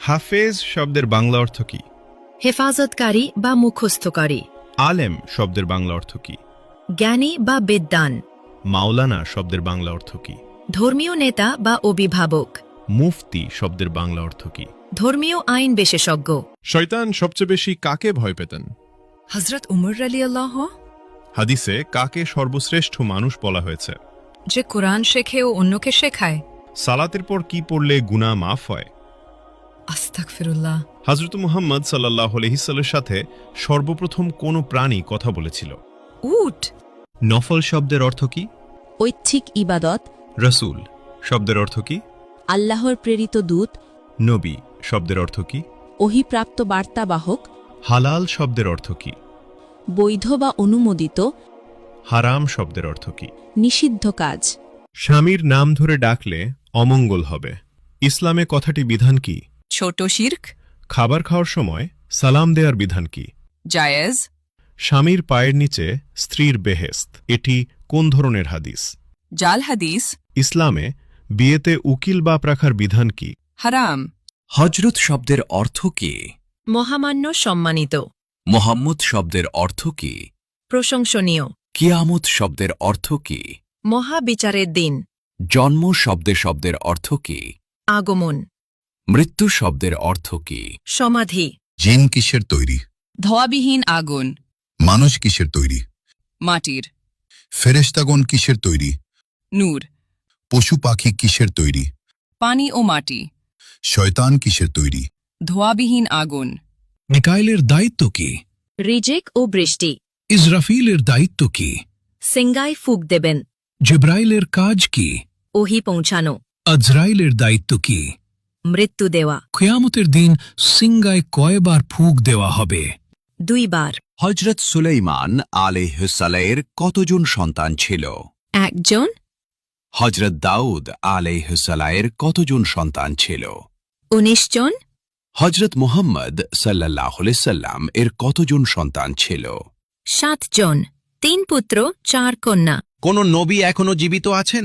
হাফেজ শব্দের বাংলা অর্থ কি? হেফাজতকারী বা মুখস্থকারী। আলেম শব্দের বাংলা অর্থ কি? জ্ঞানী বা বিদ্বান। মাওলানা শব্দের বাংলা অর্থ কি? ধর্মীয় নেতা বা অভিভাবক। মুফতি শব্দের বাংলা অর্থ কি? ধর্মীয় আইন বিশেষজ্ঞ। শয়তান সবচেয়ে বেশি কাকে ভয় পেতেন? হযরত উমর রাদিয়াল্লাহু। হাদিসে কাকে সর্বশ্রেষ্ঠ মানুষ বলা হয়েছে? যে কোরআন শেখে ও অন্যকে শেখায়। সালাতের পর কি পড়লে গুনাহ মাফ হয়? আস্তাগফিরুল্লাহ। হযরত মুহাম্মদ সাল্লাল্লাহু আলাইহি সাল্লামের সাথে সর্বপ্রথম কোন প্রাণী কথা বলেছিল? উট। নফল শব্দের অর্থ কি? ঐচ্ছিক ইবাদত। রাসূল শব্দের অর্থ কি? আল্লাহর প্রেরিত দূত। নবী শব্দের অর্থ কি? ওহীপ্রাপ্ত বার্তাবাহক। হালাল শব্দের অর্থ কি? বৈধ বা অনুমোদিত। হারাম শব্দের অর্থ কি? নিষিদ্ধ কাজ। স্বামীর নাম ধরে ডাকলে অমঙ্গল হবে। ইসলামে কথাটি বিধান কি? ছোট শিরক। খাবার খাওয়ার সময় সালাম দেওয়ার বিধান কি? জায়েজ। স্বামীর পায়ের নিচে স্ত্রীর বেহেস্ত, এটি কোন ধরনের হাদিস? জাল হাদিস। ইসলামে বিয়েতে উকিল বাপ রাখার বিধান কি? হারাম। হজরত শব্দের অর্থ কি? মহামান্য, সম্মানিত। মোহাম্মদ শব্দের অর্থ কি? প্রশংসনীয়। কিয়ামত শব্দের অর্থ কি? মহাবিচারের দিন। জন্ম শব্দের অর্থ কি? আগমন। মৃত্যু শব্দের অর্থ কি? সমাধি। জিন কিসের তৈরি? ধোয়াবিহীন আগুন। মানুষ কিসের তৈরি? মাটির। ফেরেশতাগণ কিসের তৈরি? নূর। পশু পাখি কিসের তৈরি? পানি ও মাটি। শয়তান কিসের তৈরি? ধোয়াবিহীন আগুন। মিকাইলের দায়িত্ব কি? রিজিক ও বৃষ্টি। ইসরাফিলের দায়িত্ব কি? সিঙ্গায় ফুক দেবেন। জিবরাইলের কাজ কি? ওহী পৌঁছানো। আজরাইলের দায়িত্ব কি? মৃত্যু দেওয়া। কিয়ামতের দিন সিঙ্গায় কয়বার ফুঁক দেওয়া হবে? 2 বার। হজরত সুলাইমান আলাইহিসসালামের কতজন সন্তান ছিল? 1 জন। হজরত দাউদ আলাইহিসসালামের কতজন সন্তান ছিল? 19 জন। হজরত মুহাম্মদ সাল্লাল্লাহু আলাইহি সাল্লাম এর কতজন সন্তান ছিল? 7 জন। 3 পুত্র 4 কন্যা। কোন নবী এখনো জীবিত আছেন?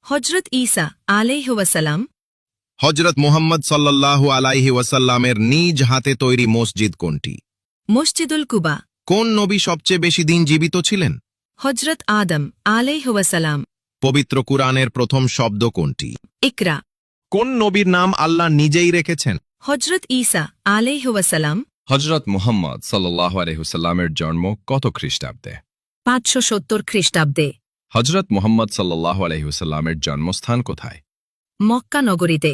হযরত ঈসা আলাইহি ওয়াসাল্লাম। হজরত মুহাম্মদ সাল্লাল্লাহু আলাইহি ওয়াসাল্লামের নিজ হাতে তৈরি মসজিদ কোনটি? মসজিদুল কুবা। কোন নবী সবচেয়ে বেশি দিন জীবিত ছিলেন? হযরত আদম আলাইহি ওয়াসাল্লাম। পবিত্র কুরআনের প্রথম শব্দ কোনটি? ইকরা। কোন নবীর নাম আল্লাহ নিজেই রেখেছেন? হযরত ঈসা আলাইহি ওয়াসাল্লাম। হজরত মুহাম্মদ সাল্লাল্লাহু আলাইহি ওয়াসাল্লামের জন্ম কত খ্রিস্টাব্দে? 570 খ্রিস্টাব্দে। হজরত মুহাম্মদ সাল্লাল্লাহু আলাইহি ওয়াসাল্লামের জন্মস্থান কোথায়? মক্কা নগরীতে।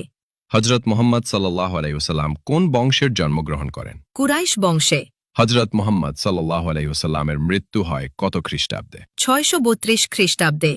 হজরত মুহাম্মদ সাল্লাল্লাহু আলাইহি ওয়াসাল্লাম কোন বংশের জন্মগ্রহণ করেন? কুরাইশ বংশে। হজরত মুহাম্মদ সাল্লাল্লাহু আলাইহি ওয়াসাল্লামের মৃত্যু হয় কত খ্রিস্টাব্দে? 632 খ্রিস্টাব্দে।